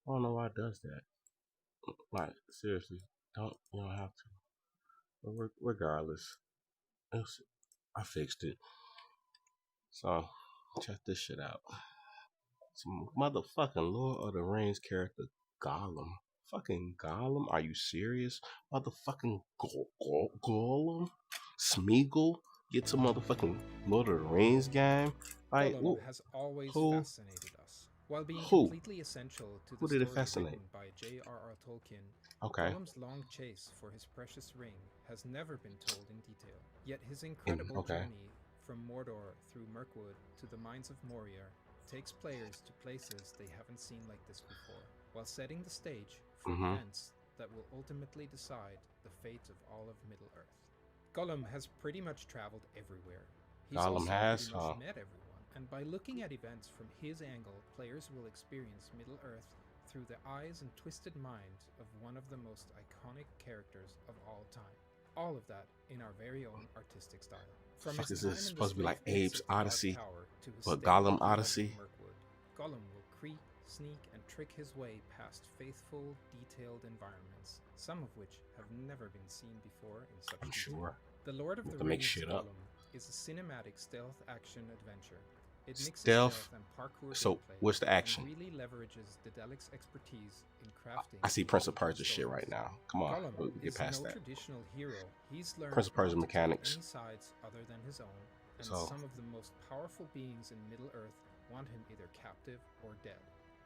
I don't know why it does that. Like seriously, you don't have to. But regardless, I fixed it. So check this shit out. Some motherfucking Lord of the Rings character Gollum. Fucking Gollum? Are you serious? Motherfucking Gollum? Smeagol? Get to motherfucking Lord of the Rings game? Like, Gollum has always who? fascinated us. While being Who? completely essential to the Who did it story fascinate? written by J.R.R. Tolkien, Okay. Gollum's long chase for his precious ring has never been told in detail. Yet his incredible Okay. journey from Mordor through Mirkwood to the mines of Moria takes players to places they haven't seen like this before, while setting the stage for Mm-hmm. events that will ultimately decide the fate of all of Middle Earth. Gollum has pretty much traveled everywhere. He's Gollum also pretty has, much met everyone, and by looking at events from his angle, players will experience Middle Earth through the eyes and twisted mind of one of the most iconic characters of all time. All of that in our very own artistic style. From fuck his is this time in the supposed to be like slave pits Abe's of the Dark Odyssey, Tower to his but stay Gollum with the elves of Odyssey? Mirkwood, Gollum will creep, sneak, and trick his way past faithful, detailed environments, some of which have never been seen before in such I'm detail. sure. The Lord of You have the to make Rings shit up. Gollum is a cinematic stealth action adventure. It mixes Stealth. stealth and parkour So gameplay what's the and action? really leverages Daedelic's expertise in crafting I see Prince of engaging Persia shit right stories. now. Come on, Gollum we get is past no that. traditional hero. He's learned Prince of Persia not to take mechanics. any sides other than his own, and So, some of the most powerful beings in Middle Earth want him either captive or dead.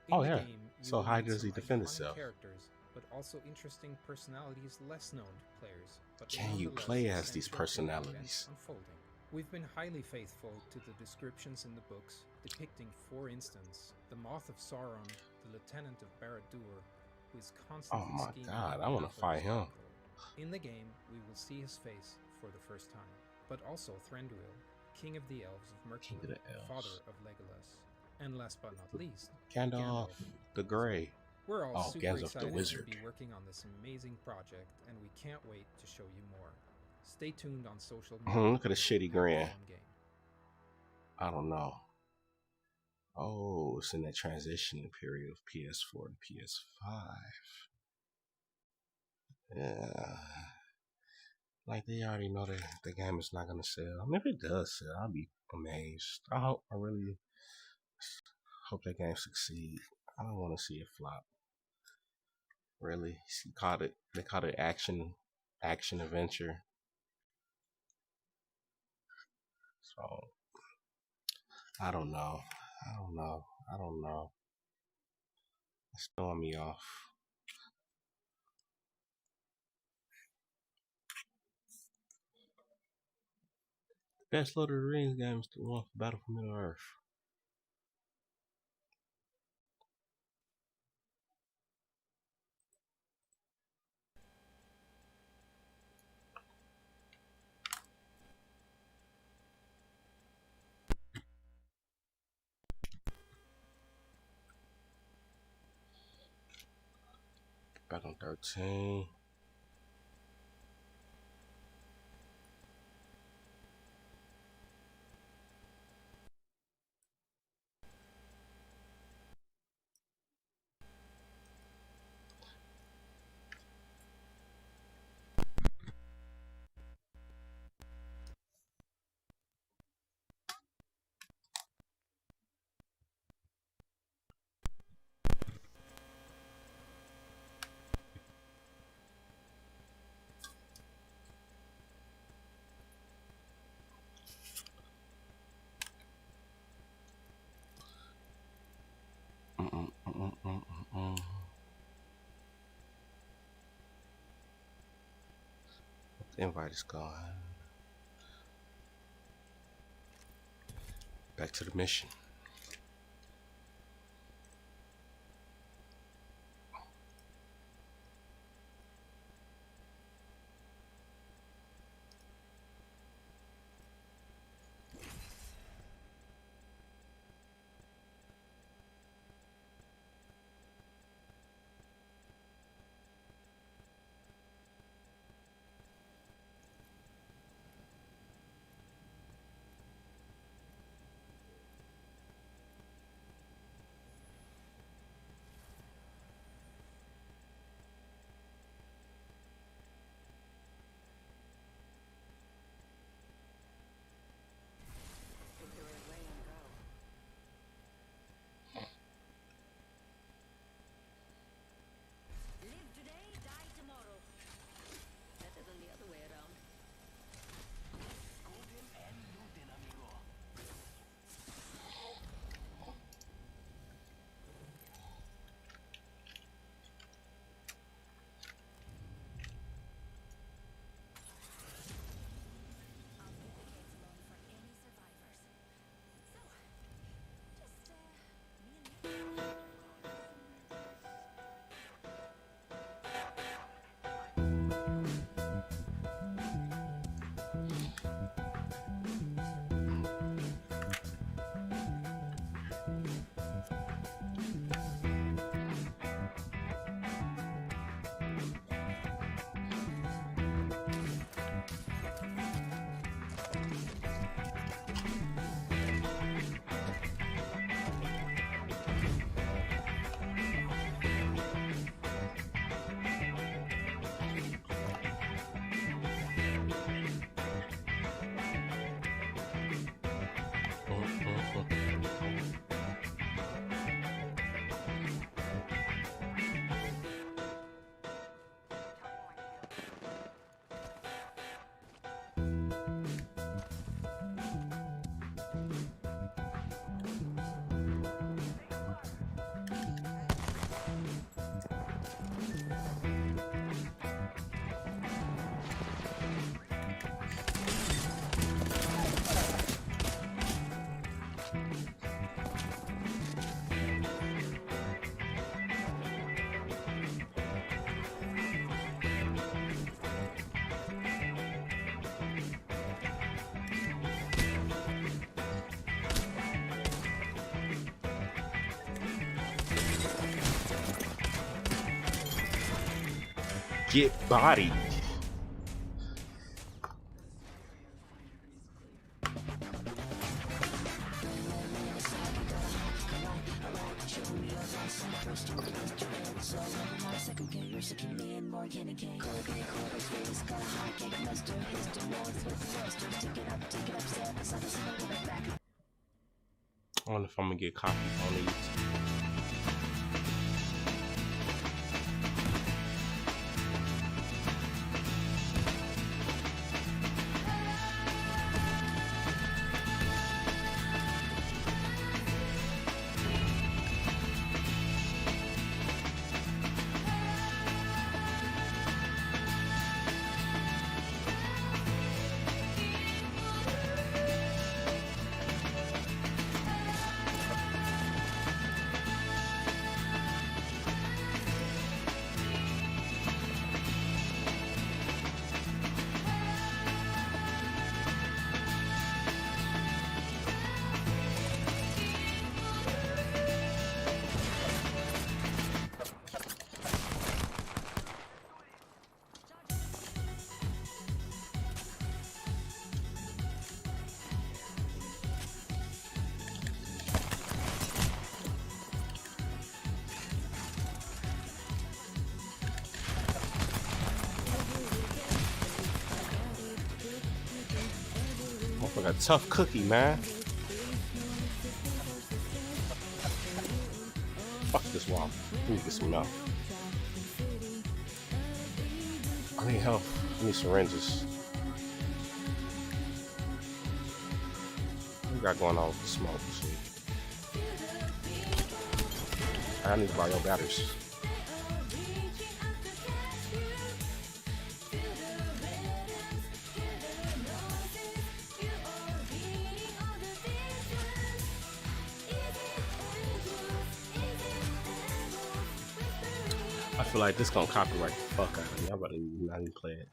In oh the yeah. game, you So will how meet does he some defend iconic himself? characters, but also interesting personalities less known to players, but Can you nonetheless play as these essential to the events personalities? unfolding. We've been highly faithful to the descriptions in the books, depicting, for instance, the Moth of Sauron, the Lieutenant of Barad-dûr, who is Oh constantly my scheming on god, I want to behalf of his fight him. Darkhold. In the game, we will see his face for the first time, but also Thranduil, King of the Elves of King of Mirkwood, the father Elves. of Legolas, and last but not least, Gandalf Gandalf the as well. Grey. We're all Oh, super Gandalf the excited to Wizard. be working on this amazing project, and we can't wait to show you more. Stay tuned on social media Look at a for the shitty packed grin. Gollum game. I don't know. Oh, it's in that transition period of PS4 to PS5. Yeah. Like they already know that the game is not gonna sell. I mean, if it does sell, I'll be amazed. I really hope that game succeed. I don't want to see it flop. Really, he called it. They called it action adventure. So I don't know. I don't know. I don't know. It's throwing me off. Best Lord of the Rings game is the one for Battle for Middle Earth. Back on 13. Mm-mm-mm-mm-mm-mm. The invite is gone. Back to the mission. Get bodied. I wonder if I'm gonna get copies on these. Like a tough cookie, man. Fuck this wall. Let me get some milk. I need help. I need syringes. What we got going on with the smoke? I need to buy your batteries. I feel like this gonna copyright the fuck out of me. I'm about to not even play it.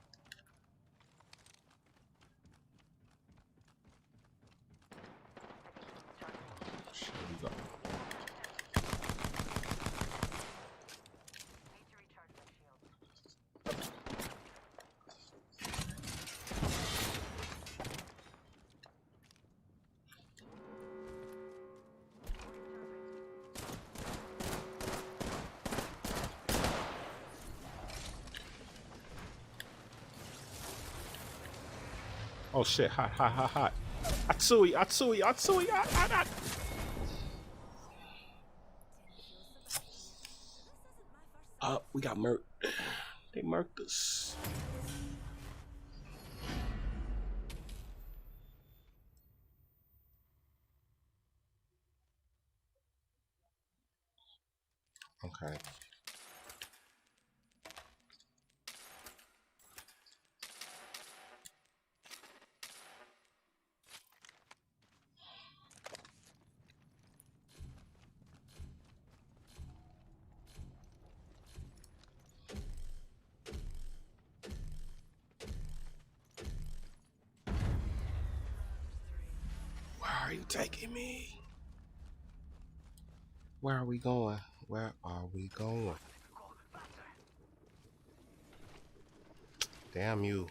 Shit, we go. Oh shit, hot, hot, hot, hot. Atsui, Atsui, Atsui, hot, hot, hot. We got murked. They murked us. Okay. Where are you taking me? Where are we going? Where are we going? Damn you.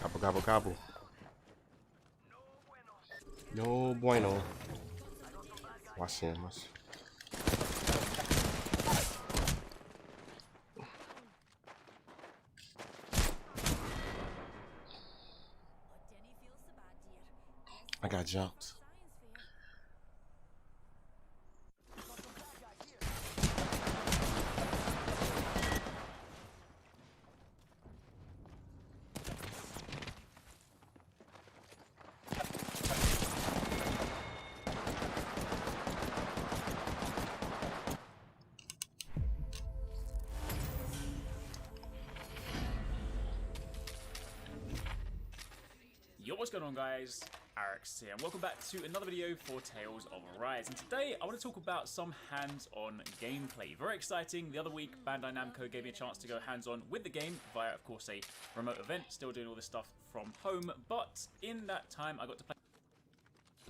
Gobble, gobble, gobble. No bueno. Watch him. I got jumped. Yo, what's going on, guys? Arix here, and welcome back to another video for Tales of Arise. And today I want to talk about some hands-on gameplay. Very exciting. The other week Bandai Namco gave me a chance to go hands-on with the game via, of course, a remote event. Still doing all this stuff from home, but in that time I got to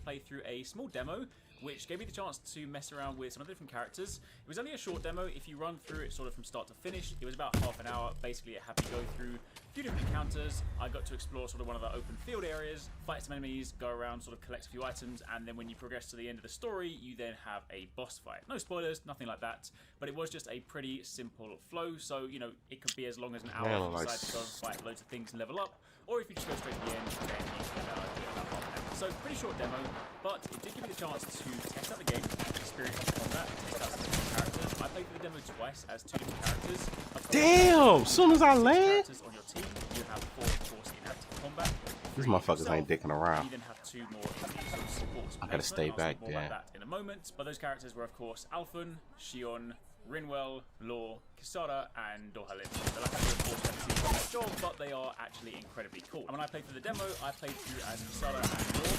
play through a small demo which gave me the chance to mess around with some of the different characters. It was only a short demo. If you run through it sort of from start to finish, it was about half an hour. Basically, it had me go through a few different encounters. I got to explore sort of one of the open field areas, fight some enemies, go around, sort of collect a few items, and then when you progress to the end of the story, you then have a boss fight. No spoilers, nothing like that, but it was just a pretty simple flow, so, you know, it could be as long as an hour if you decide to go and fight loads of things and level up, or if you just go straight to the end, then you can do it about half an hour. So, pretty short demo, but it did give me the chance to test out the game, experience combat, test out some different characters. I played through the demo twice as two different characters. Damn! As soon as I land, on your team, you have 4, of course, in active combat. These motherfuckers ain't dicking around. You then have 2 more in the sort of support. I gotta stay back there. About that in a moment. But those characters were, of course, Alphen, Shion, Rinwell, Law, Kisara, and Dohalin. They're like, of course, haven't seen from that job, but they are actually incredibly cool. And when I played through the demo, I played through as Kisara and Law.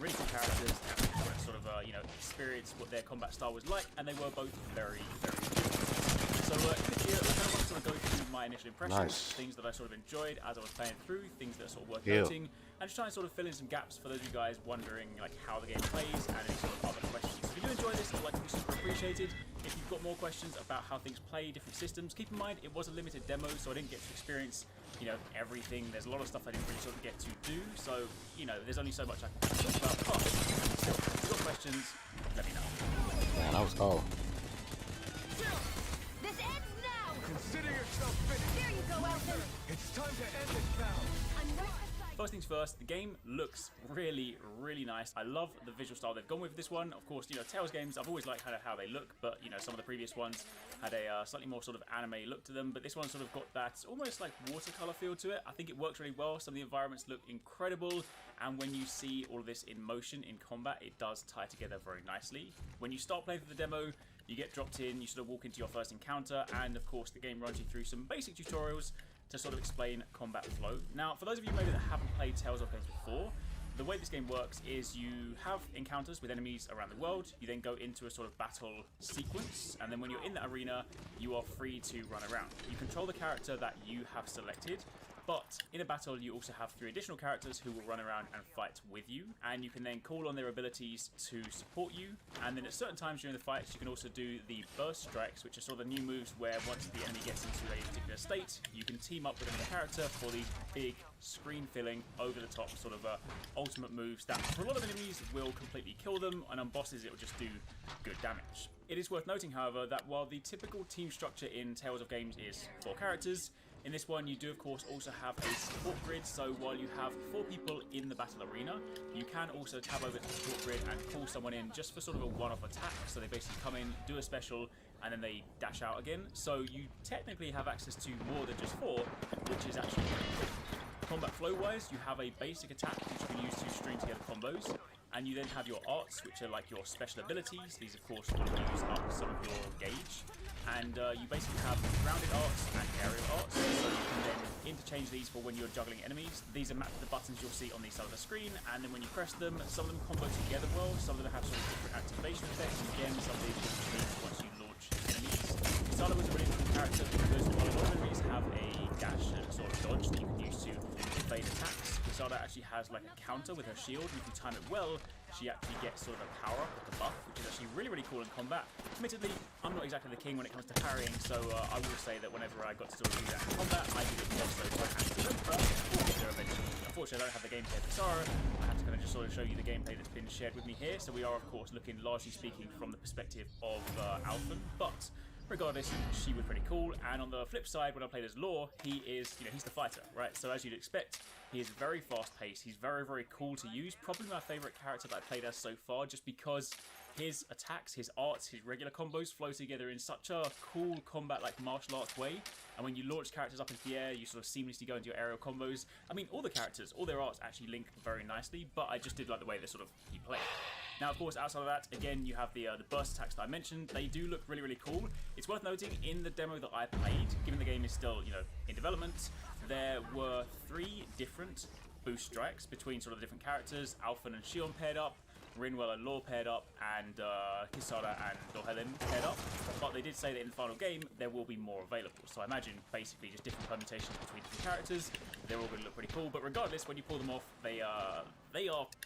Really cool characters, and sort of, you know, experience what their combat style was like, and they were both very, very good. So in this video, I kind of want to sort of go through my initial impressions, things that I sort of enjoyed as I was playing through, things that are sort of worth noting, and just try and sort of fill in some gaps for those of you guys wondering like how the game plays and any sort of other questions. If you do enjoy this, I'd like to be super appreciated. If you've got more questions about how things play, different systems, keep in mind it was a limited demo, so I didn't get to experience, you know, everything. There's a lot of stuff I didn't really sort of get to do, so, you know, there's only so much I can talk about, but still, if you've got questions, let me know. Man, that was cold. This ends now! Consider yourself finished. There you go, Alphen! It's time to end this battle. I'm right beside First things first, the game looks really, really nice. I love the visual style they've gone with this one. Of course, you know, Tales games, I've always liked how they look, but, you know, some of the previous ones had a slightly more sort of anime look to them, but this one sort of got that almost like watercolor feel to it. I think it works really well. Some of the environments look incredible, and when you see all of this in motion, in combat, it does tie together very nicely. When you start playing through the demo, you get dropped in, you sort of walk into your first encounter, and of course the game runs you through some basic tutorials to sort of explain combat flow. Now, for those of you maybe that haven't played Tales of games before, the way this game works is you have encounters with enemies around the world, you then go into a sort of battle sequence, and then when you're in that arena, you are free to run around. You control the character that you have selected, but in a battle you also have 3 additional characters who will run around and fight with you, and you can then call on their abilities to support you, and then at certain times during the fights you can also do the burst strikes, which are sort of the new moves where once the enemy gets into a particular state, you can team up with another character for these big screen filling over the top sort of ultimate moves that for a lot of enemies will completely kill them, and on bosses it will just do good damage. It is worth noting, however, that while the typical team structure in Tales of games is 4 characters, in this one, you do, of course, also have a support grid, so while you have 4 people in the battle arena, you can also tab over to the support grid and call someone in just for sort of a one-off attack, so they basically come in, do a special, and then they dash out again, so you technically have access to more than just 4, which is actually pretty cool. Combat flow-wise, you have a basic attack which you can use to string together combos, and you then have your arts, which are like your special abilities. These, of course, will use up some of your gauge. And you basically have grounded arts and aerial arts, so you can then interchange these for when you're juggling enemies. These are mapped to the buttons you'll see on the side of the screen, and then when you press them, some of them combo together well, some of them have sort of different activation effects, and again, some of these will change once you launch enemies. Kisara was a really cool character because while a lot of enemies have a dash and sort of dodge that you can use to evade attacks, Kisara actually has like a counter with her shield, and if you time it well, she actually gets sort of a power up, like a buff, which is actually really, really cool in combat. Admittedly, I'm not exactly the king when it comes to parrying, so I will say that whenever I got to sort of do that in combat, I did it more so by accident, but we'll get there eventually. Unfortunately, I don't have the gameplay of Kisara. I have to kind of just sort of show you the gameplay that's been shared with me here, so we are, of course, looking, largely speaking, from the perspective of Alphen, but regardless, she was pretty cool. And on the flip side, when I played as Law, he is, you know, he's the fighter, right? So as you'd expect, he is very fast-paced. He's very, very cool to use. Probably my favorite character that I played as so far, just because his attacks, his arts, his regular combos flow together in such a cool combat, like martial arts way. And when you launch characters up into the air, you sort of seamlessly go into your aerial combos. I mean, all the characters, all their arts actually link very nicely, but I just did like the way that sort of he played. Now, of course, outside of that, again, you have the burst attacks that I mentioned. They do look really, really cool. It's worth noting, in the demo that I played, given the game is still, you know, in development, there were 3 different boost strikes between sort of the different characters. Alphen and Shion paired up, Rinwell and Law paired up, and Kisara and Dohelen paired up. But they did say that in the final game, there will be more available. So I imagine basically just different permutations between different characters. They're all going to look pretty cool. But regardless, when you pull them off, they are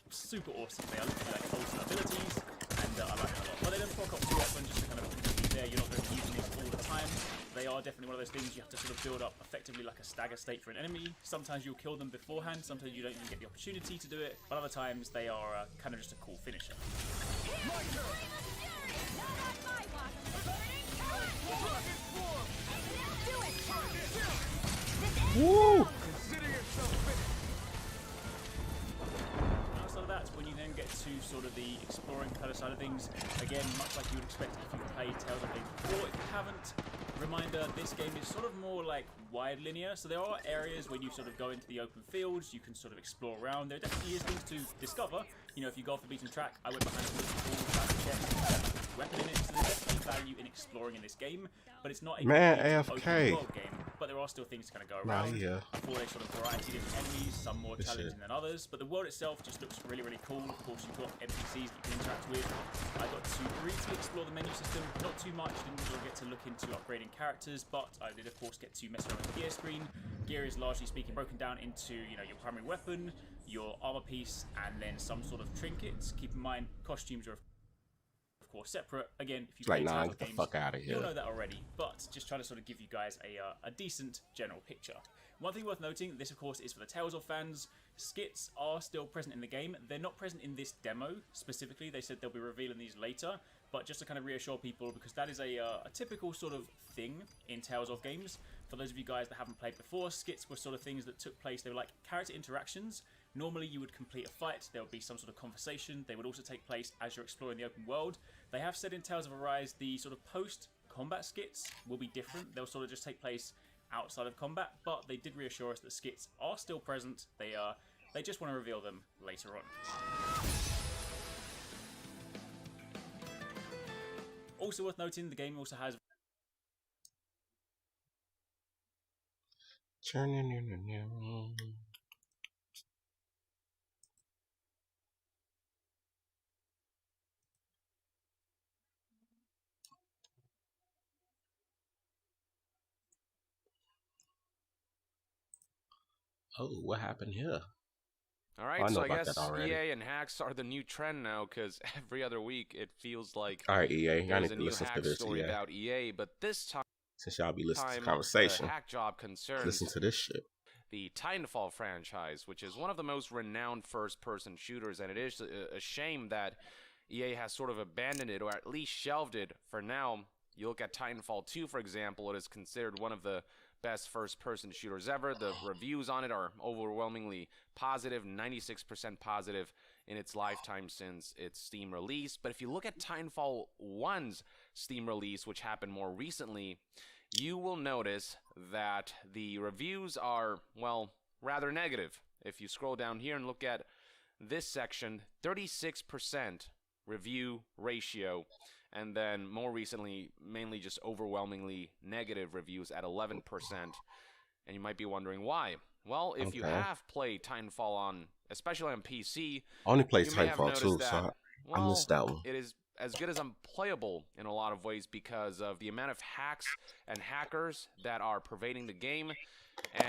super awesome. They are literally like awesome abilities, and I like them a lot. But they don't proc up too often, just to kind of be there. You're not going to be using these all the time. They are definitely one of those things you have to sort of build up effectively like a stagger state for an enemy. Sometimes you'll kill them beforehand, sometimes you don't even get the opportunity to do it, but other times they are kind of just a cool finisher. Not on my watch. Do it. Woo! Consider yourself finished. Outside of that, when you then get to sort of the exploring kind of side of things, again, much like you would expect if you've played Tales of games before, if you haven't, reminder, this game is sort of more like wide linear, so there are areas when you sort of go into the open fields, you can sort of explore around. There definitely is things to discover. You know, if you go off the beaten track, I went behind a wall, check, weapon in it, so there's definitely value in exploring in this game, but it's not a Man, complete AFK. open world game, but there are still things to kind of go Nah, around. yeah. For a sort of variety of different enemies, some more Good challenging shit. than others, but the world itself just looks really, really cool. Of course, you've got NPCs that you can interact with. I got to briefly explore the menu system, not too much, didn't really get to look into upgrading characters, but I did of course get to mess around with the gear screen. Gear is largely speaking broken down into, you know, your primary weapon, your armor piece, and then some sort of trinkets. Keep in mind, costumes are of course separate. Again, if you play Like, nah, Tales get the games, fuck out of you'll here. know that already, but just trying to sort of give you guys a decent general picture. One thing worth noting, this of course is for the Tales of fans. Skits are still present in the game. They're not present in this demo specifically. They said they'll be revealing these later, but just to kind of reassure people, because that is a typical sort of thing in Tales of games. For those of you guys that haven't played before, skits were sort of things that took place. They were like character interactions. Normally you would complete a fight, there would be some sort of conversation. They would also take place as you're exploring the open world. They have said in Tales of Arise the sort of post-combat skits will be different. They'll sort of just take place outside of combat, but they did reassure us that skits are still present. They just want to reveal them later on. Also worth noting, the game also has Oh, what happened here? All right, I know so I about guess that already. EA and hacks are the new trend now, because every other week it feels like All right, EA, y'all there's need a to new listen to hack this, story EA. about EA, but this Since y'all be listening to time the conversation, the hack job concerns listen to this shit. the Titanfall franchise, which is one of the most renowned first-person shooters, and it is a shame that EA has sort of abandoned it, or at least shelved it for now. You look at Titanfall 2, for example, it is considered one of the best first-person shooters ever. The reviews on it are overwhelmingly positive, 96% positive in its lifetime since its Steam release. But if you look at Titanfall 1's Steam release, which happened more recently, you will notice that the reviews are, well, rather negative. If you scroll down here and look at this section, 36% review ratio, and then more recently, mainly just overwhelmingly negative reviews at 11%. And you might be wondering why. Well, if you Okay. have played Titanfall on, especially on PC, I only played you may have Titanfall noticed 2, that, so I well, missed that one. it is as good as unplayable in a lot of ways because of the amount of hacks and hackers that are pervading the game.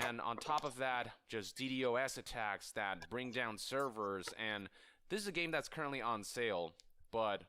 And on top of that, just DDoS attacks that bring down servers. And this is a game that's currently on sale, but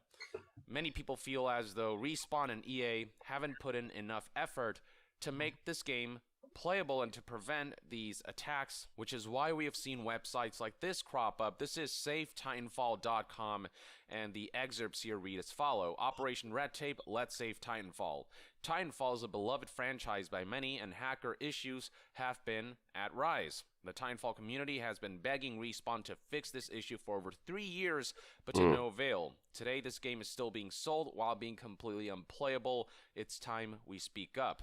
many people feel as though Respawn and EA haven't put in enough effort to make this game playable and to prevent these attacks, which is why we have seen websites like this crop up. This is SaveTitanfall.com, and the excerpts here read as follow. Operation Red Tape, let's save Titanfall. Titanfall is a beloved franchise by many, and hacker issues have been at rise. The Titanfall community has been begging Respawn to fix this issue for over 3 years, but to no avail. Today, this game is still being sold while being completely unplayable. It's time we speak up.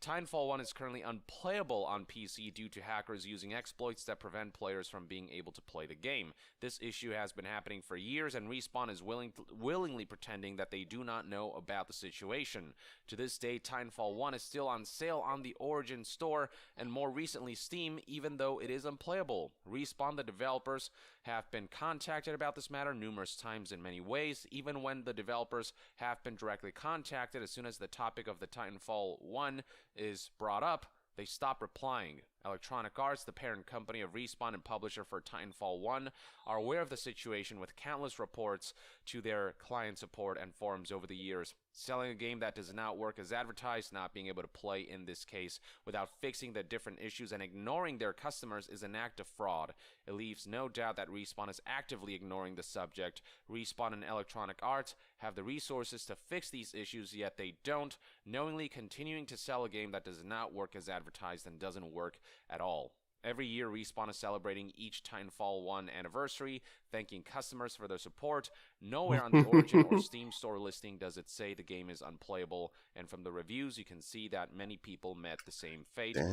Titanfall 1 is currently unplayable on PC due to hackers using exploits that prevent players from being able to play the game. This issue has been happening for years, and Respawn is willingly pretending that they do not know about the situation. To this day, Titanfall 1 is still on sale on the Origin store and more recently Steam, even though it is unplayable. Respawn, the developers, have been contacted about this matter numerous times in many ways. Even when the developers have been directly contacted, as soon as the topic of the Titanfall 1 is brought up, they stop replying. Electronic Arts, the parent company of Respawn and publisher for Titanfall 1, are aware of the situation with countless reports to their client support and forums over the years. Selling a game that does not work as advertised, not being able to play in this case without fixing the different issues and ignoring their customers is an act of fraud. It leaves no doubt that Respawn is actively ignoring the subject. Respawn and Electronic Arts have the resources to fix these issues, yet they don't, knowingly continuing to sell a game that does not work as advertised and doesn't work at all. Every year, Respawn is celebrating each Titanfall 1 anniversary, thanking customers for their support. Nowhere on the Origin or Steam store listing does it say the game is unplayable, and from the reviews, you can see that many people met the same fate of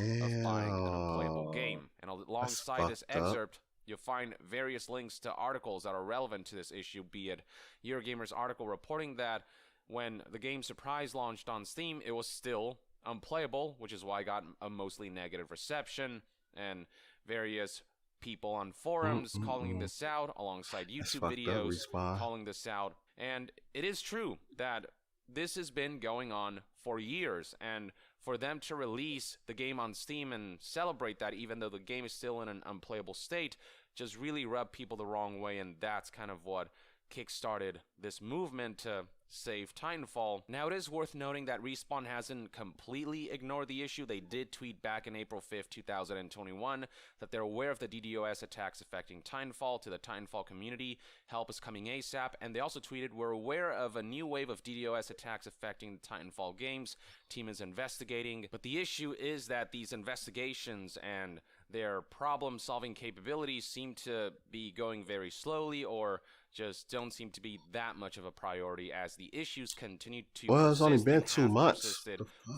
buying an unplayable game. And alongside this excerpt, you'll find various links to articles that are relevant to this issue, be it Eurogamer's article reporting that when the game Surprise launched on Steam, it was still unplayable, which is why it got a mostly negative reception, and various people on forums calling this out, alongside YouTube videos calling this out. And it is true that this has been going on for years, and for them to release the game on Steam and celebrate that even though the game is still in an unplayable state just really rubbed people the wrong way, and that's kind of what kickstarted this movement to save Titanfall. Now, it is worth noting that Respawn hasn't completely ignored the issue. They did tweet back in April 5th, 2021 that they're aware of the DDoS attacks affecting Titanfall to the Titanfall community. Help is coming ASAP. And they also tweeted, we're aware of a new wave of DDoS attacks affecting the Titanfall games. Team is investigating. But the issue is that these investigations and their problem-solving capabilities seem to be going very slowly, or just don't seem to be that much of a priority as the issues continue to Well, it's only been 2 months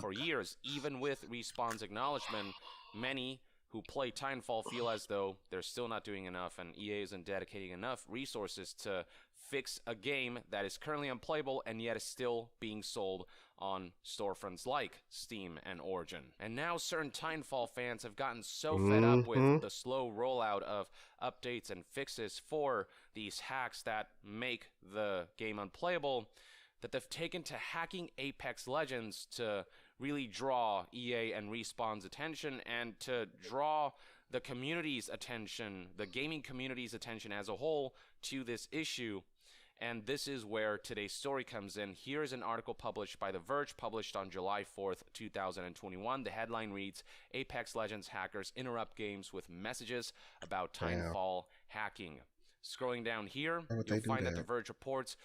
for years. Even with Respawn's acknowledgement, many who play Titanfall feel as though they're still not doing enough, and EA isn't dedicating enough resources to fix a game that is currently unplayable and yet is still being sold on storefronts like Steam and Origin. And now certain Titanfall fans have gotten so fed up with the slow rollout of updates and fixes for these hacks that make the game unplayable that they've taken to hacking Apex Legends to really draw EA and Respawn's attention and to draw the community's attention, the gaming community's attention as a whole, to this issue. And this is where today's story comes in. Here is an article published by The Verge, published on July 4th, 2021. The headline reads, Apex Legends hackers interrupt games with messages about Titanfall hacking. Scrolling down here, you'll find that The Verge reports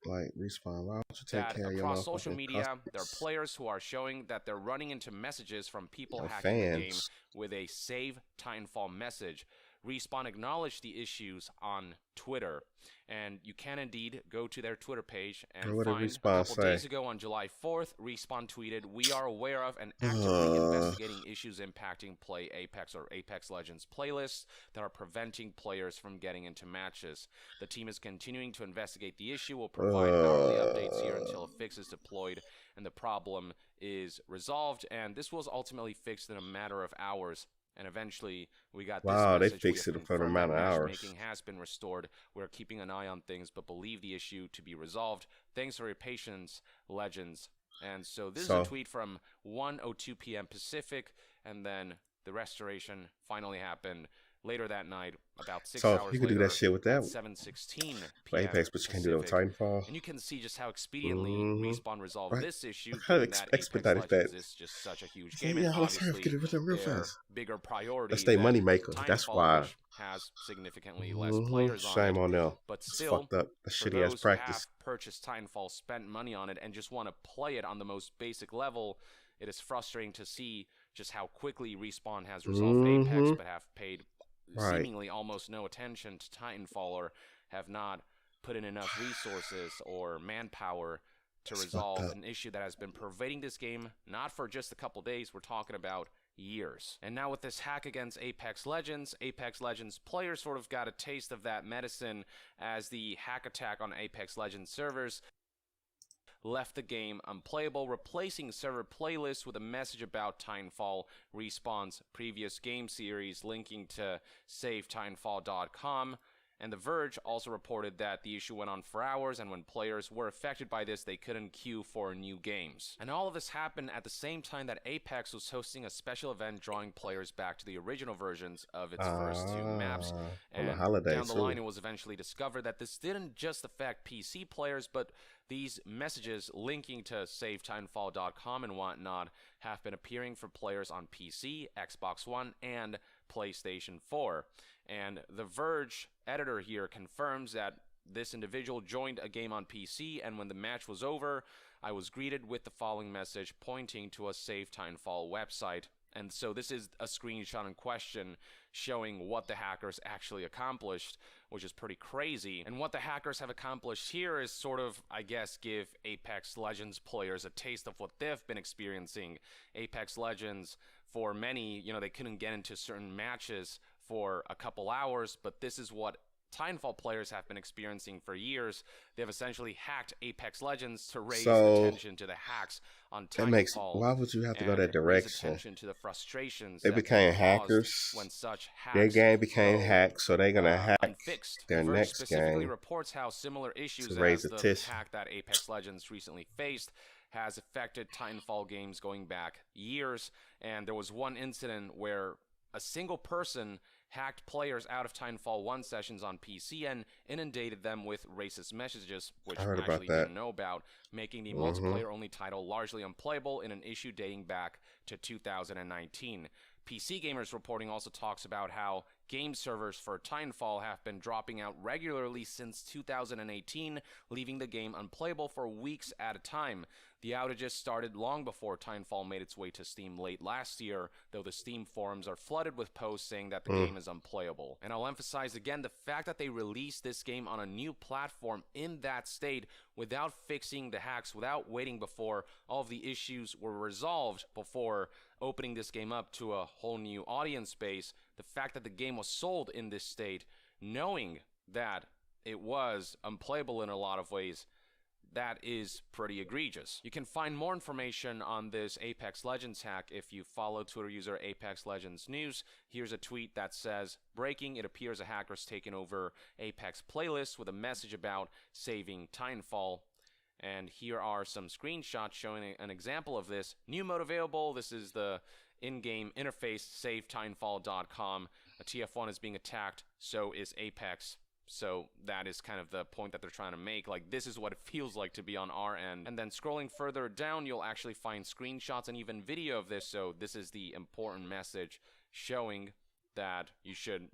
like Respawn, why don't you take that care of your across social media, customers? there are players who are showing that they're running into messages from people Your hacking the game fans. with a Save Titanfall message. Respawn acknowledged the issues on Twitter, and you can indeed go to their Twitter page and What did find Respawn a couple say? days ago on July 4th, Respawn tweeted, we are aware of and actively investigating issues impacting Play Apex or Apex Legends playlists that are preventing players from getting into matches. The team is continuing to investigate the issue. We'll provide hourly updates here until a fix is deployed and the problem is resolved. And this was ultimately fixed in a matter of hours. And eventually, we got this Wow, they message. fixed it for an amount of hours. Matchmaking has been restored. We're keeping an eye on things, but believe the issue to be resolved. Thanks for your patience, Legends. And so this is a tweet from 1:02 p.m. Pacific, and then the restoration finally happened later that night, about 6 hours you can do later, that shit with that. 7:16 For p.m. Apex, but you can't do that with Pacific. Titanfall. And you can see just how expediently Respawn resolved Right. this issue. How given that expedited Apex Legends that? is just such a huge Yeah, game, and let's hurry up, obviously get it with them real their fast. bigger priority. That's their than money maker. That's Titanfall, why. which has significantly less players on Shame it. on them. But It's still, fucked up. The for shitty ass those practice. who have purchased Titanfall, spent money on it, and just want to play it on the most basic level, it is frustrating to see just how quickly Respawn has resolved Apex, but have paid seemingly almost no attention to Titanfall, or have not put in enough resources or manpower to resolve an issue that has been pervading this game, not for just a couple days, we're talking about years. And now with this hack against Apex Legends players sort of got a taste of that medicine as the hack attack on Apex Legends servers left the game unplayable, replacing server playlists with a message about Titanfall Respawn's previous game series, linking to SaveTitanfall.com. And The Verge also reported that the issue went on for hours, and when players were affected by this, they couldn't queue for new games. And all of this happened at the same time that Apex was hosting a special event drawing players back to the original versions of its first two maps. And down the line, it was eventually discovered that this didn't just affect PC players, but these messages linking to SaveTitanfall.com and whatnot have been appearing for players on PC, Xbox One, and PlayStation 4. And The Verge editor here confirms that this individual joined a game on PC, and when the match was over, I was greeted with the following message pointing to a Save Titanfall website. And so this is a screenshot in question showing what the hackers actually accomplished, which is pretty crazy. And what the hackers have accomplished here is sort of, I guess, give Apex Legends players a taste of what they've been experiencing. Apex Legends, for many, they couldn't get into certain matches for a couple hours, but this is what Titanfall players have been experiencing for years. They've essentially hacked Apex Legends to raise attention to the hacks on Titanfall. Why would you have to go that direction? Attention to the frustrations they became hackers. When such hacks their game became hacked, so they're gonna hack unfixed. their next specifically game. Reports how similar issues to raise as the the hack that Apex Legends recently faced has affected Titanfall games going back years. And there was one incident where a single person hacked players out of Titanfall 1 sessions on PC and inundated them with racist messages, which I actually didn't know about, making the multiplayer-only title largely unplayable in an issue dating back to 2019. PC Gamers reporting also talks about how game servers for Titanfall have been dropping out regularly since 2018, leaving the game unplayable for weeks at a time. The outages started long before Titanfall made its way to Steam late last year, though the Steam forums are flooded with posts saying that the game is unplayable. And I'll emphasize again the fact that they released this game on a new platform in that state without fixing the hacks, without waiting before all of the issues were resolved before opening this game up to a whole new audience base. The fact that the game was sold in this state, knowing that it was unplayable in a lot of ways, that is pretty egregious. You can find more information on this Apex Legends hack if you follow Twitter user Apex Legends News. Here's a tweet that says, "Breaking, it appears a hacker's taken over Apex playlists with a message about saving Titanfall." And here are some screenshots showing an example of this. New mode available. This is the in-game interface, SaveTitanfall.com. A TF1 is being attacked, so is Apex. So that is kind of the point that they're trying to make. Like, this is what it feels like to be on our end. And then scrolling further down, you'll actually find screenshots and even video of this. So this is the important message showing that you should,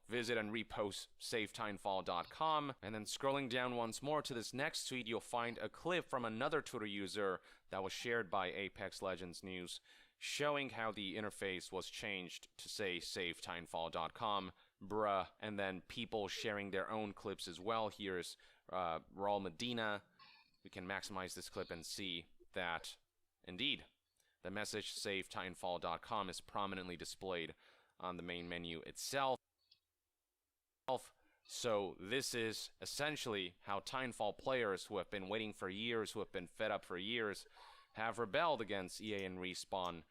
visit and repost SaveTitanfall.com. And then scrolling down once more to this next tweet, you'll find a clip from another Twitter user that was shared by Apex Legends News, showing how the interface was changed to say SaveTitanfall.com. Bruh. And then people sharing their own clips as well. Here's Raul Medina. We can maximize this clip and see that, indeed, the message SaveTitanfall.com is prominently displayed on the main menu itself. So this is essentially how Titanfall players who have been waiting for years, who have been fed up for years, have rebelled against EA and Respawn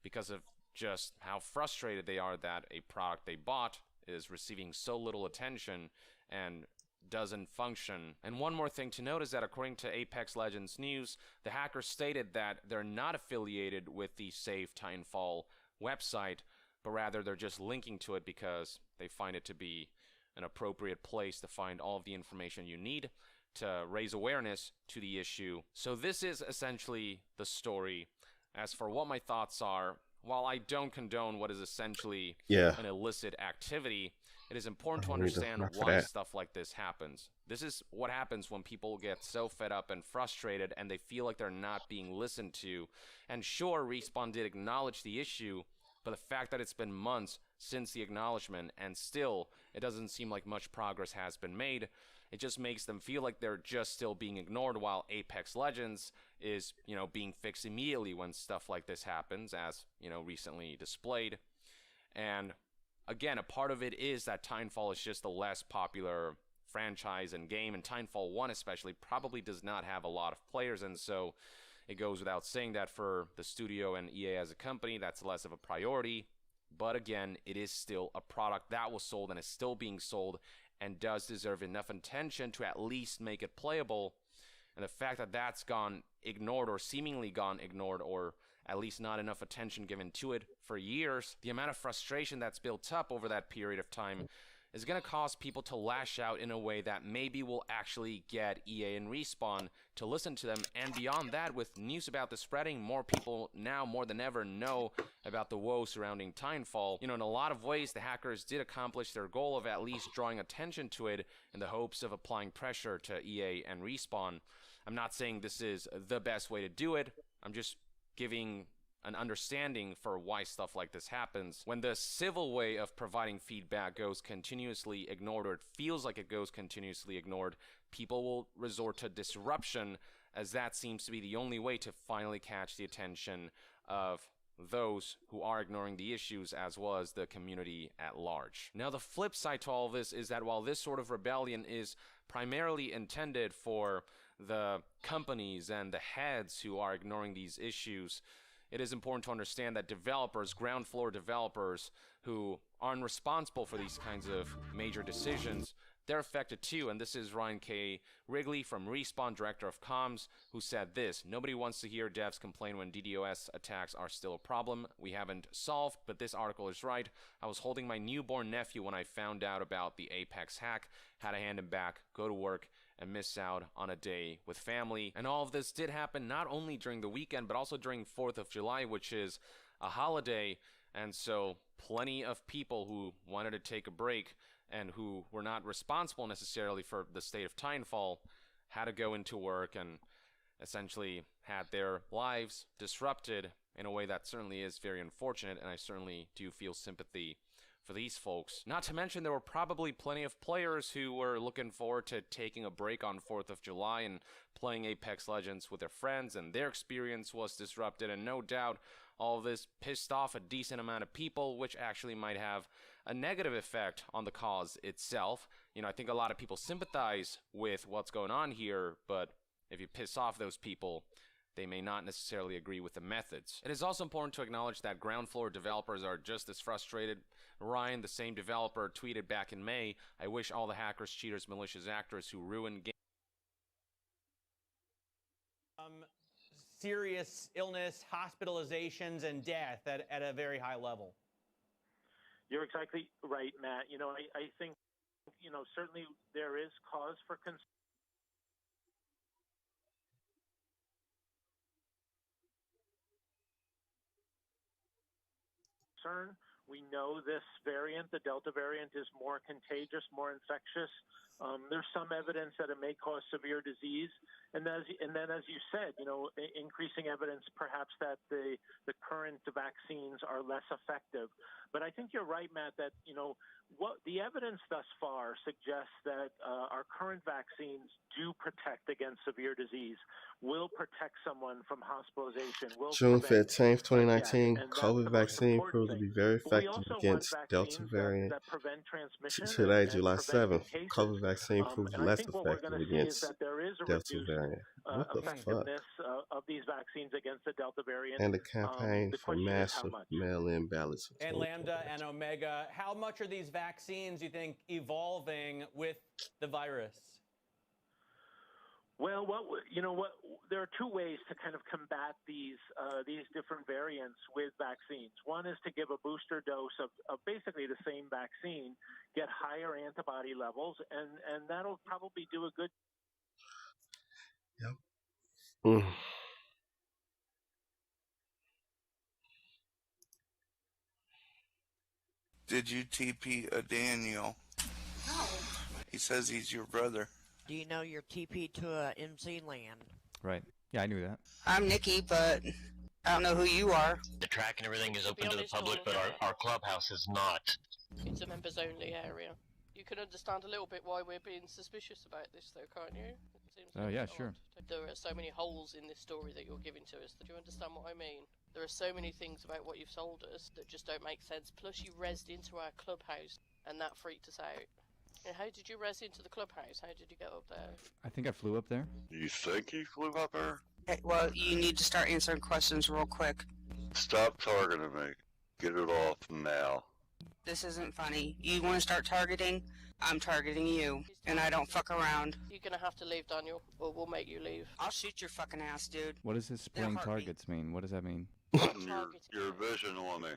because of just how frustrated they are that a product they bought is receiving so little attention and doesn't function. And one more thing to note is that according to Apex Legends News, the hackers stated that they're not affiliated with the Save Titanfall website, but rather they're just linking to it because they find it to be an appropriate place to find all of the information you need to raise awareness to the issue. So this is essentially the story. As for what my thoughts are, while I don't condone what is essentially an illicit activity, it is important to understand why stuff like this happens. This is what happens when people get so fed up and frustrated and they feel like they're not being listened to. And sure, Respawn did acknowledge the issue, But the fact that it's been months since the acknowledgement and still it doesn't seem like much progress has been made, it just makes them feel like they're just still being ignored, while Apex Legends is, being fixed immediately when stuff like this happens, as, recently displayed. And again, a part of it is that Titanfall is just a less popular franchise and game, and Titanfall 1 especially probably does not have a lot of players, and so it goes without saying that for the studio and EA as a company, that's less of a priority. But again, it is still a product that was sold and is still being sold and does deserve enough attention to at least make it playable. And the fact that that's gone ignored, or seemingly gone ignored, or at least not enough attention given to it for years, the amount of frustration that's built up over that period of time is going to cause people to lash out in a way that maybe will actually get EA and Respawn to listen to them. And beyond that, with news about this spreading, more people now more than ever know about the woes surrounding Titanfall. In a lot of ways, the hackers did accomplish their goal of at least drawing attention to it in the hopes of applying pressure to EA and Respawn. I'm not saying this is the best way to do it. I'm just giving an understanding for why stuff like this happens. When the civil way of providing feedback goes continuously ignored, or it feels like it goes continuously ignored, people will resort to disruption, as that seems to be the only way to finally catch the attention of those who are ignoring the issues, as well as the community at large. Now, the flip side to all this is that while this sort of rebellion is primarily intended for the companies and the heads who are ignoring these issues, it is important to understand that developers, ground floor developers, who aren't responsible for these kinds of major decisions, they're affected too. And this is Ryan K. Wrigley from Respawn, Director of Comms, who said this: "Nobody wants to hear devs complain when DDoS attacks are still a problem we haven't solved, but this article is right. I was holding my newborn nephew when I found out about the Apex hack, had to hand him back, go to work, and miss out on a day with family." And all of this did happen not only during the weekend, but also during 4th of July, which is a holiday. And so plenty of people who wanted to take a break and who were not responsible necessarily for the state of Titanfall had to go into work and essentially had their lives disrupted in a way that certainly is very unfortunate, and I certainly do feel sympathy for these folks. Not to mention, there were probably plenty of players who were looking forward to taking a break on 4th of July and playing Apex Legends with their friends, and their experience was disrupted, and no doubt all of this pissed off a decent amount of people, which actually might have a negative effect on the cause itself. I think a lot of people sympathize with what's going on here, but if you piss off those people, they may not necessarily agree with the methods. It is also important to acknowledge that ground floor developers are just as frustrated. Ryan, the same developer, tweeted back in May, "I wish all the hackers, cheaters, malicious actors who ruin games." Serious illness, hospitalizations, and death at a very high level. You're exactly right, Matt. I think, certainly there is cause for concern. We know this variant, the Delta variant, is more contagious, more infectious. There's some evidence that it may cause severe disease. And then, as you said, increasing evidence perhaps that the current vaccines are less effective. But I think you're right, Matt, that, what the evidence thus far suggests that our current vaccines do protect against severe disease, will protect someone from hospitalization. June 15th, 2019, COVID vaccine proved to be very effective against Delta variant. That prevent transmission. Today, July 7th, cases. COVID vaccine proved And I less think what we're effective going to see against is that there is a Delta reduced variant. What the fuck? effectiveness of these vaccines against the Delta variant. And the campaign the for question is how massive much. mail-in ballots. for And 2020. Lambda and Omega, how much are these vaccines, you think, evolving with the virus? Well, there are two ways to kind of combat these different variants with vaccines. One is to give a booster dose of basically the same vaccine, get higher antibody levels, and that'll probably do a good. Yep. Mm. Did you TP a Daniel? No. He says he's your brother. Do you know your TP to MC land? Right. Yeah, I knew that. I'm Nikki, but I don't know who you are. The track and everything is open to the honest, public, but our clubhouse is not. It's a members-only area. You can understand a little bit why we're being suspicious about this, though, can't you? It seems a Yeah, bit sure. odd. There are so many holes in this story that you're giving to us. Do you understand what I mean? There are so many things about what you've told us that just don't make sense. Plus, you rezzed into our clubhouse, and that freaked us out. And how did you res into the clubhouse? How did you get up there? I think I flew up there. You think he flew up there? Okay, well, you need to start answering questions real quick. Stop targeting me. Get it off now. This isn't funny. You want to start targeting? I'm targeting you, and I don't fuck around. You're gonna have to leave, Daniel, or we'll make you leave. I'll shoot your fucking ass, dude. What does this playing targets mean? What does that mean? Your vision on me.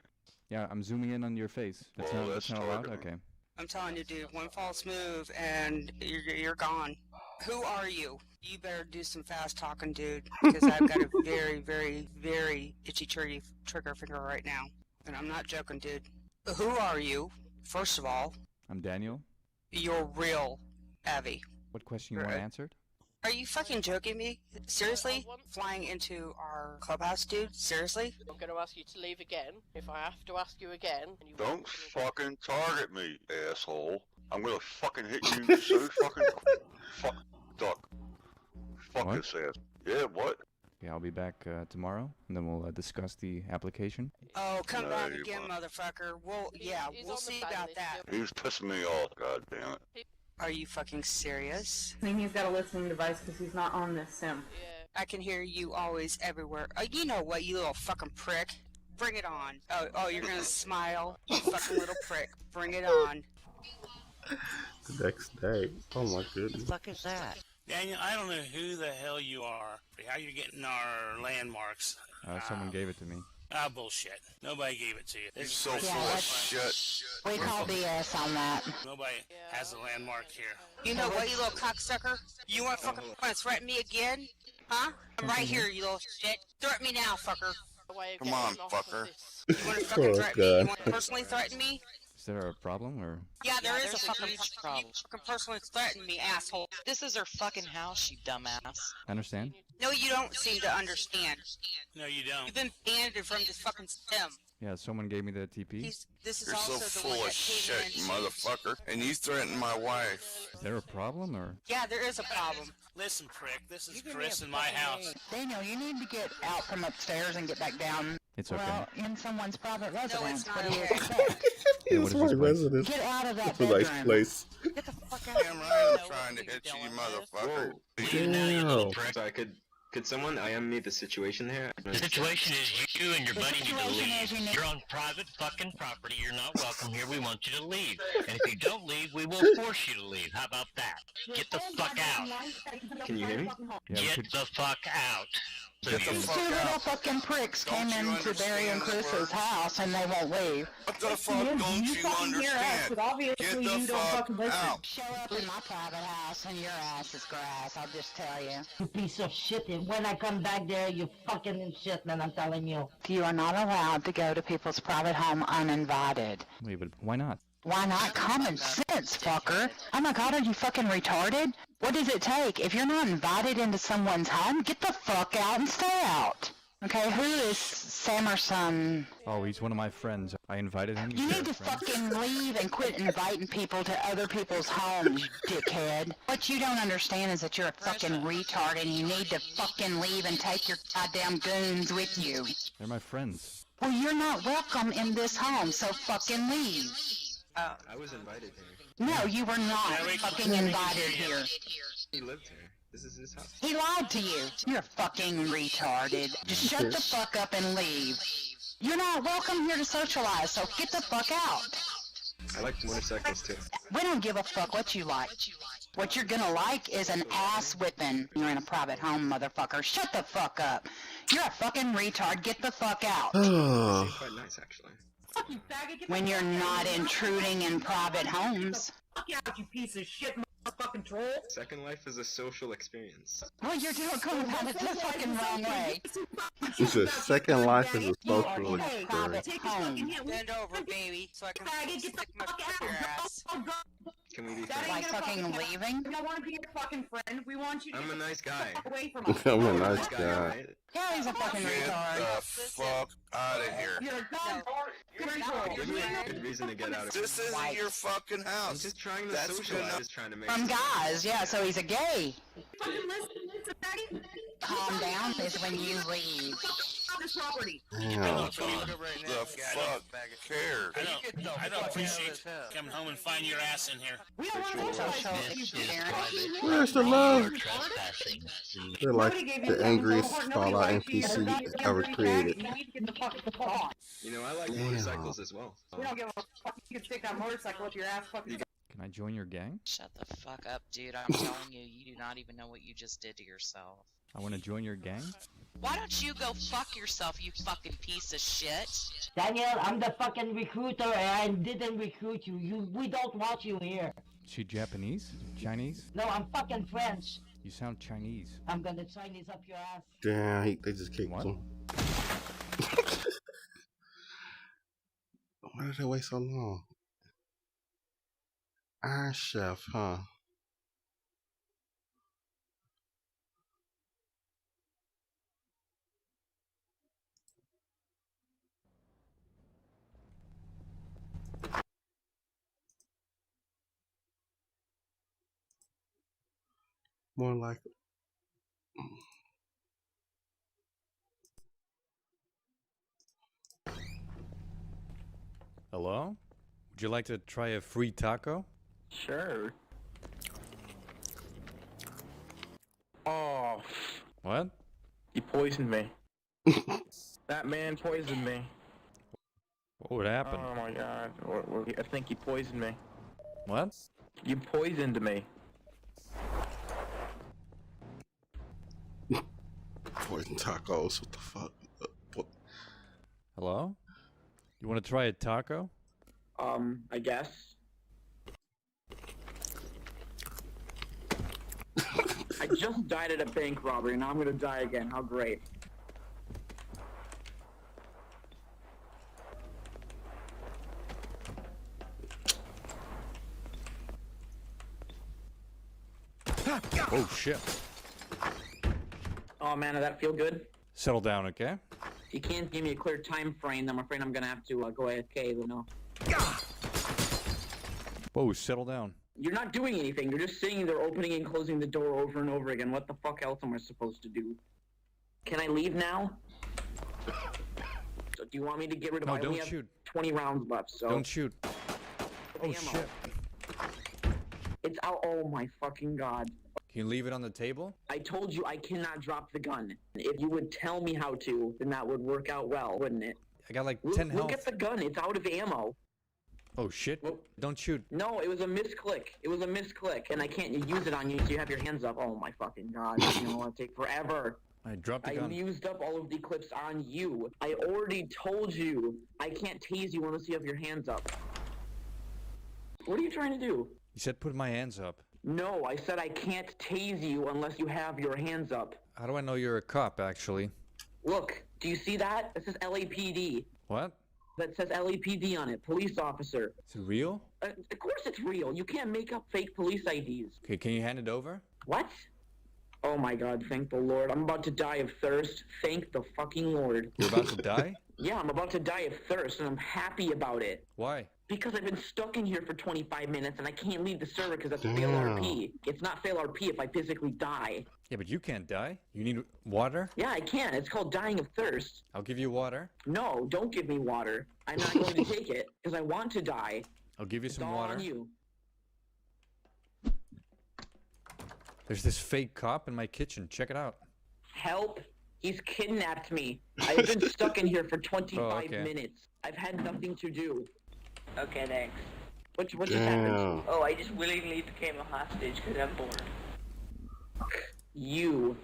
Yeah, I'm zooming in on your face. That's Well, that's that's not allowed? targeting. Okay. I'm telling you, dude, one false move, and you're gone. Who are you? You better do some fast talking, dude, because I've got a very, very, very itchy trigger finger right now. And I'm not joking, dude. Who are you, first of all? I'm Daniel. You're real, Abby. What question you want answered? Are you fucking joking me? Seriously? Flying into our clubhouse, dude? Seriously? I'm going to ask you to leave again. If I have to ask you again... And you Don't fucking target me, asshole. I'm gonna fucking hit you so fucking... Fuck, duck. Fuck What? this ass. Yeah, what? Yeah, I'll be back tomorrow, and then we'll discuss the application. Oh, come No, back you again, won't. motherfucker. We'll see about that. He was pissing me off, god damn it. Are you fucking serious? I think he's got a listening device because he's not on this sim. I can hear you always, everywhere. Oh, you know what, you little fucking prick. Bring it on. Oh, you're gonna smile? You fucking little prick. Bring it on. The next day. Oh my goodness. The fuck is that? Daniel, I don't know who the hell you are, how you're getting our landmarks. Someone gave it to me. Bullshit. Nobody gave it to you. You're so full of shit. We call BS on that. Nobody has a landmark here. You know what, you little cocksucker? You want to threaten me again? Huh? I'm right here, you little shit. Threaten me now, fucker. Come on, fucker. You want to fucking threaten me? You want to personally threaten me? Is there a problem, or? Yeah, there is a fucking problem. You fucking personally threaten me, asshole. This is her fucking house, you dumbass. I understand. No, you don't seem to understand. No, you don't. You've been banned from this fucking sim. Yeah, someone gave me the TP. This is You're also so the full one of that came shit, in. you motherfucker. And you threatened my wife. Is there a problem, or? Yeah, there is a problem. Listen, prick, this is Chris in my house. Daniel, you need to get out from upstairs and get back down. It's okay. Well, in someone's private residence. No, it's not What do you okay. expect? Hey, what It's is my this place? residence. Get out of that It's a nice bedroom. place. Get the fuck out. Damn right I'm trying to hit you, you motherfucker. Damn. Sorry, could someone IM me the situation here? The situation is you and your The buddy need to situation is you leave. need- You're on private fucking property. You're not welcome here. We want you to leave. And if you don't leave, we will force you to leave. How about that? Get the fuck out. Can you hear me? Yeah, Get the fuck out. So Get the you- fuck Two little out. fucking pricks Don't came you into Barry and understand Chris's the house and they won't leave. What the fuck don't you understand? Get the fuck out. Show up in my private house and your ass is grass, I'll just tell you. You piece of shit, and when I come back there, you fucking shit, man, I'm telling you. You are not allowed to go to people's private home uninvited. Wait, but why not? Why not? Common sense, fucker. Oh my god, are you fucking retarded? What does it take? If you're not invited into someone's home, get the fuck out and stay out. Okay, who is Samerson? Oh, he's one of my friends. I invited him. You need to fucking leave and quit inviting people to other people's homes, dickhead. What you don't understand is that you're a fucking retard and you need to fucking leave and take your goddamn goons with you. They're my friends. Well, you're not welcome in this home, so fucking leave. I was invited here. No, you were not fucking invited here. He lived here. This is his house. He lied to you. You're fucking retarded. Just shut the fuck up and leave. You're not welcome here to socialize, so get the fuck out. I like motorcycles too. We don't give a fuck what you like. What you're gonna like is an ass whipping. You're in a private home, motherfucker. Shut the fuck up. You're a fucking retard. Get the fuck out. Seemed quite nice, actually. Fuck you, faggot. Get When the you're fuck not out. intruding in private homes. Fuck out, you piece of shit, motherfucking troll. Second Life is a social experience. Well, you're doing going about it the fucking wrong way. It's a Second Life is a You are social in a experience. private home. Bend over, baby, so I can Faggot, get the stick my fuck foot in your out. ass. Can we be That friends? ain't gonna fucking leaving? We don't want to be your fucking friend. We want you to I'm get a the nice guy. fuck away from us. I'm a nice guy. Right? Yeah, he's a fucking retard. Get the fuck out of here. You're a gun. Give me a good reason to get out of here. This isn't your fucking house. I'm just trying to That's socialize. good Just trying to make From some guys, yeah, so he's a gay. Fucking listen, Daddy. Calm down is when you leave. This property. Damn. The fuck cares? I don't appreciate coming home and finding your ass in here. We don't want to Social experience. Where's the love? Trespassing. They're like the angriest Fallout NPC ever created. You know, I like Damn. motorcycles as well. We don't give a fuck. You can stick that motorcycle up your ass fucking. Can I join your gang? Shut the fuck up, dude. I'm telling you, you do not even know what you just did to yourself. I want to join your gang. Why don't you go fuck yourself, you fucking piece of shit? Daniel, I'm the fucking recruiter and I didn't recruit you. We don't want you here. She Japanese? Chinese? No, I'm fucking French. You sound Chinese. I'm gonna Chinese up your ass. Damn, they just kicked him. Why did they wait so long? Iron Chef, huh? More like Hello? Would you like to try a free taco? Sure. Oh. What? He poisoned me. That man poisoned me. What would happen? Oh my god. I think he poisoned me. What? You poisoned me. poison tacos. What the fuck? Hello? You want to try a taco? I guess. I just died at a bank robbery, and now I'm gonna die again. How great. Oh shit. Oh man, did that feel good? Settle down, okay? If you can't give me a clear time frame, then I'm afraid I'm gonna have to go AFK, you know. Whoa, settle down. You're not doing anything. You're just sitting there opening and closing the door over and over again. What the fuck else am I supposed to do? Can I leave now? So do you want me to get rid of? No, I only don't have shoot. 20 rounds left, so. Don't shoot. Oh Ammo. shit. It's out. Oh my fucking god. Can you leave it on the table? I told you I cannot drop the gun. If you would tell me how to, then that would work out well, wouldn't it? I got like 10 health. Look at the gun. It's out of ammo. Oh shit. Don't shoot. No, it was a misclick. It was a misclick, and I can't use it on you, so you have your hands up. Oh my fucking god. You know what? Take forever. I dropped the I gun. used up all of the clips on you. I already told you I can't tase you unless you have your hands up. What are you trying to do? You said put my hands up. No, I said I can't tase you unless you have your hands up. How do I know you're a cop, actually? Look, do you see that? It says LAPD. What? That says LAPD on it, police officer. Is it real? Of course it's real. You can't make up fake police IDs. Okay, can you hand it over? What? Oh my god, thank the Lord. I'm about to die of thirst. Thank the fucking Lord. You're about to die? Yeah, I'm about to die of thirst, and I'm happy about it. Why? Because I've been stuck in here for 25 minutes, and I can't leave the server because that's fail Damn. RP. It's not fail RP if I physically die. Yeah, but you can't die. You need water? Yeah, I can. It's called dying of thirst. I'll give you water. No, don't give me water. I'm not going to take it, because I want to die. I'll give you It's some all water. on you. There's this fake cop in my kitchen. Check it out. Help! He's kidnapped me. I've been stuck in here for 25 Oh, okay. minutes. I've had nothing to do. Okay, thanks. What just happened? Damn. Oh, I just willingly became a hostage because I'm bored. You.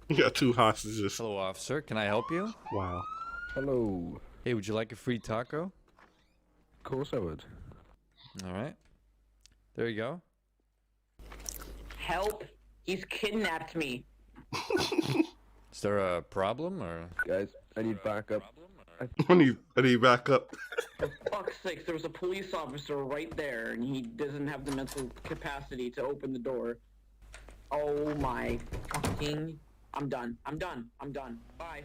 You got two hostages. Hello, officer. Can I help you? Wow. Hello. Hey, would you like a free taco? Of course I would. All right. There you go. Help! He's kidnapped me. Is there a problem or? Guys, I need backup. I need backup. The fuck? fuck's sakes, there was a police officer right there, and he doesn't have the mental capacity to open the door. Oh my fucking... I'm done. Bye.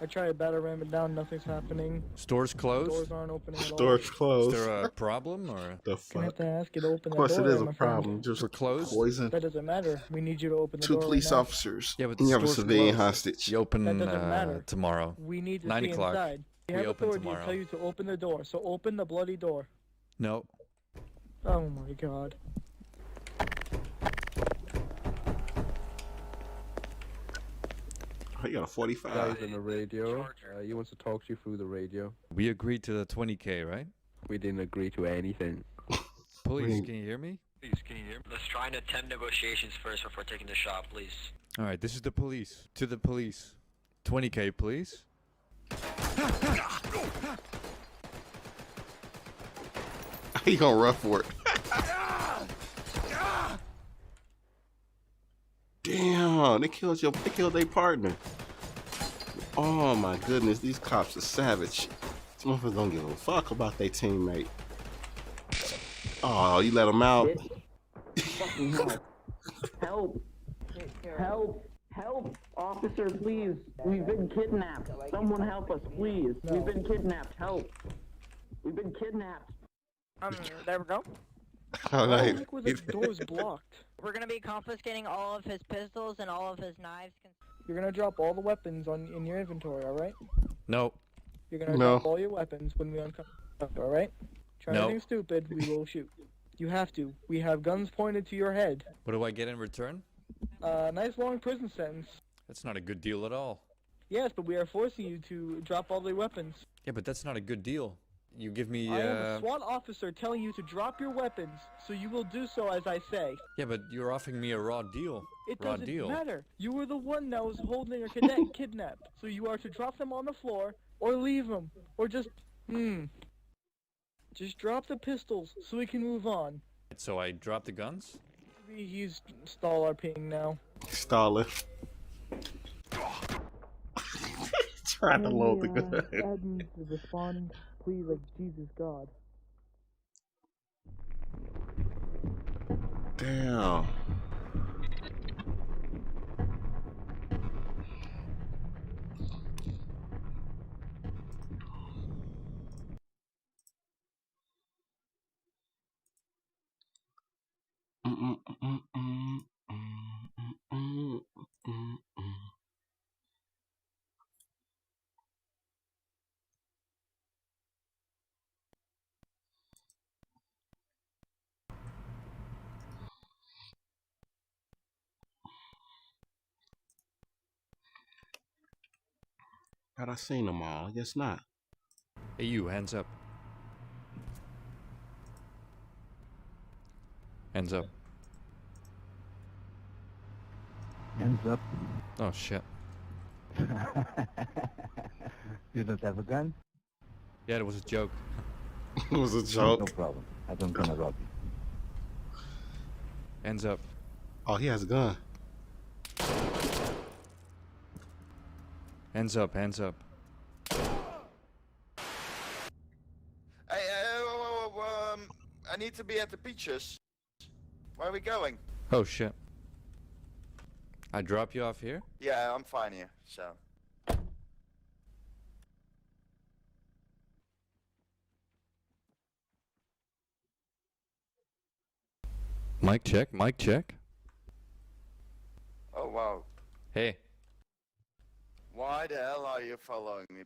I tried to battle ram it down, nothing's happening. Store's closed? Doors aren't opening at all. Door's closed. Is there a problem, or? The I have fuck? to ask you to open Of the course, door. it is a my friend. problem. Just We're closed? poison. That doesn't matter. We need you to open the 2 door. police right now. officers. Yeah, but and the you have a store's civilian closed. hostage. You open That doesn't matter. tomorrow. We need to 9 see o'clock. inside. We We have open authority to tomorrow. tell you to open the door, so open the bloody door. No. Oh my god. Oh, you got a 45. Guys on the radio. He wants to talk to you through the radio. We agreed to the 20K, right? We didn't agree to anything. Police, can you hear me? Please, can you hear me? Let's try and attempt negotiations first before taking the shot, please. Alright, this is the police. To the police. 20K, please. He gonna rough for it. Damn, they killed their partner. Oh my goodness, these cops are savage. These motherfuckers don't give a fuck about their teammate. Oh, you let them out. Fucking help. Help, officer, please. We've been kidnapped. Someone help us, please. No. We've been kidnapped. Help. We've been kidnapped. There we go. All right. Look where the door's blocked. We're gonna be confiscating all of his pistols and all of his knives. You're gonna drop all the weapons in your inventory, alright? No. You're gonna No. drop all your weapons when we uncover, alright? Try No. anything stupid, we will shoot. You have to. We have guns pointed to your head. What do I get in return? Nice long prison sentence. That's not a good deal at all. Yes, but we are forcing you to drop all the weapons. Yeah, but that's not a good deal. You give me, I am a SWAT officer telling you to drop your weapons, so you will do so as I say. Yeah, but you're offering me a raw deal. It Raw doesn't deal. matter. You were the one that was holding a cadet kidnapped, so you are to drop them on the floor, or leave them, or just, Just drop the pistols, so we can move on. So I drop the guns? He's stall RPing now. Stalin. Trying to load the gun. Admin is responding, please, like Jesus God. Damn. Had I seen them all? I guess not. Hey, you, hands up. Hands up. Hands up. Oh, shit. You don't have a gun? Yeah, it was a joke. It was a joke. No problem. I don't gonna rob you. Hands up. Oh, he has a gun. Hands up, hands up. Hey, I need to be at the beaches. Where are we going? Oh, shit. I drop you off here? Yeah, I'm fine here, so. Mic check, mic check. Oh, wow. Hey, Why the hell are you following me?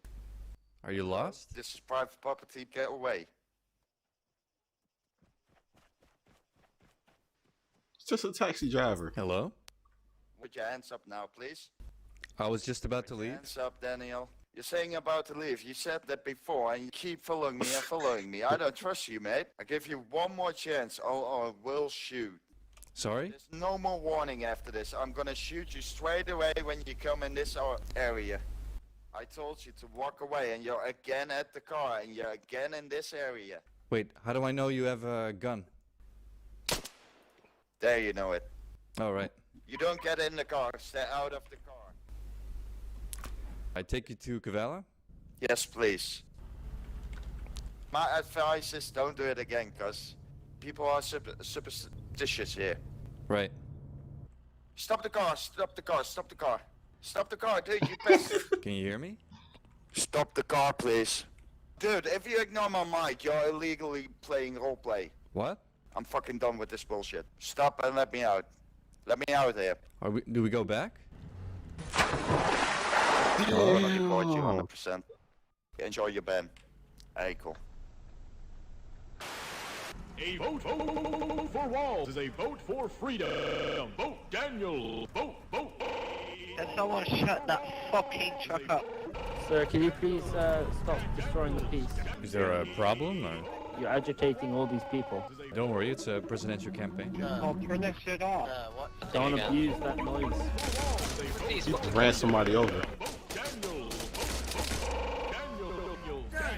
are you lost? This is private property, get away. It's just a taxi driver. Hello? Put your hands up now, please. I was just about to leave. Hands up, Daniel. You're saying about to leave. You said that before, and you keep following me and following me. I don't trust you, mate. I give you one more chance, or I will shoot. Sorry? There's no more warning after this. I'm gonna shoot you straight away when you come in this area. I told you to walk away, and you're again at the car, and you're again in this area. Wait, how do I know you have a gun? There you know it. Alright. You don't get in the car. Stay out of the car. I take you to Kavala? Yes, please. My advice is don't do it again, cause people are superstitious here. Right. Stop the car, stop the car, stop the car. Stop the car, dude, you pissed. Can you hear me? Stop the car, please. Dude, if you ignore my mic, you're illegally playing roleplay. What? I'm fucking done with this bullshit. Stop and let me out. Let me out here. Do we go back? I'm gonna report you 100%. Enjoy your ban. Hey, cool. A vote for Walls is a vote for freedom. Vote Daniel. Vote. Can someone shut that fucking truck up? Sir, can you please stop destroying the peace? Is there a problem? Or? You're agitating all these people. Don't worry, it's a presidential campaign. I'll turn that shit off. Don't abuse that noise. You ran somebody over.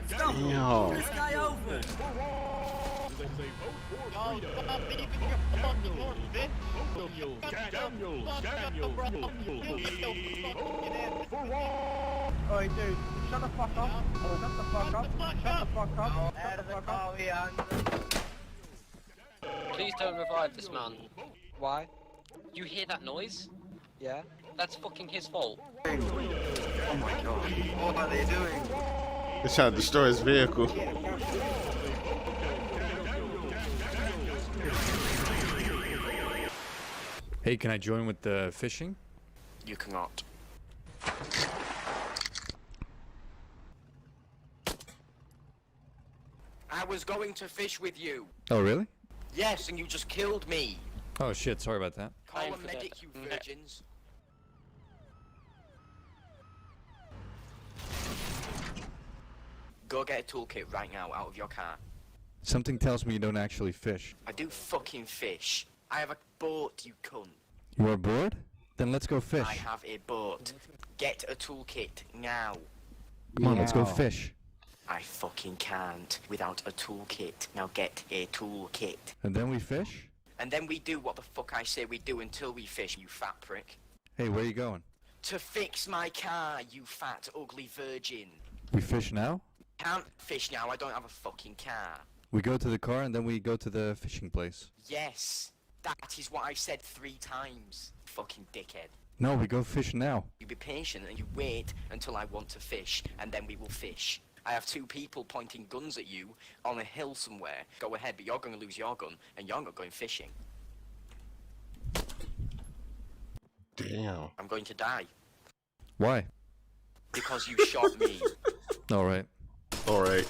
Damn. This guy over. Oi, dude, shut the fuck up. Shut the fuck up. Shut the fuck up. Shut the fuck up. Please don't revive this man. Why? You hear that noise? Yeah. That's fucking his fault. Oh my god. What are they doing? They're trying to destroy his vehicle. Hey, can I join with the fishing? You cannot. I was going to fish with you. Oh, really? Yes, and you just killed me. Oh shit, sorry about that. Call a medic, you virgins. Go get a toolkit right now out of your car. Something tells me you don't actually fish. I do fucking fish. I have a boat, you cunt. You are bored? Then let's go fish. I have a boat. Get a toolkit now. Come on, let's go fish. I fucking can't without a toolkit. Now get a toolkit. And then we fish? And then we do what the fuck I say we do until we fish, you fat prick. Hey, where are you going? To fix my car, you fat ugly virgin. We fish now? Can't fish now, I don't have a fucking car. We go to the car and then we go to the fishing place. Yes, that is what I said 3 times. Fucking dickhead. No, we go fish now. You be patient and you wait until I want to fish, and then we will fish. I have 2 people pointing guns at you on a hill somewhere. Go ahead, but you're going to lose your gun, and you're not going fishing. Damn. I'm going to die. Why? Because you shot me. Alright. Alright.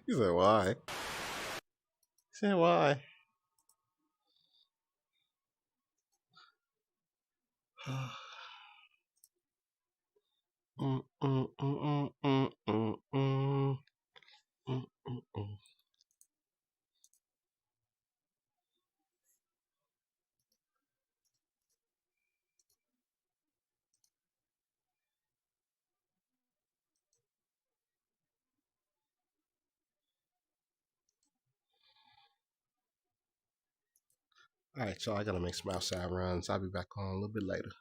He said why? He said why? Alright, y'all, I gotta make some outside runs. I'll be back on a little bit later.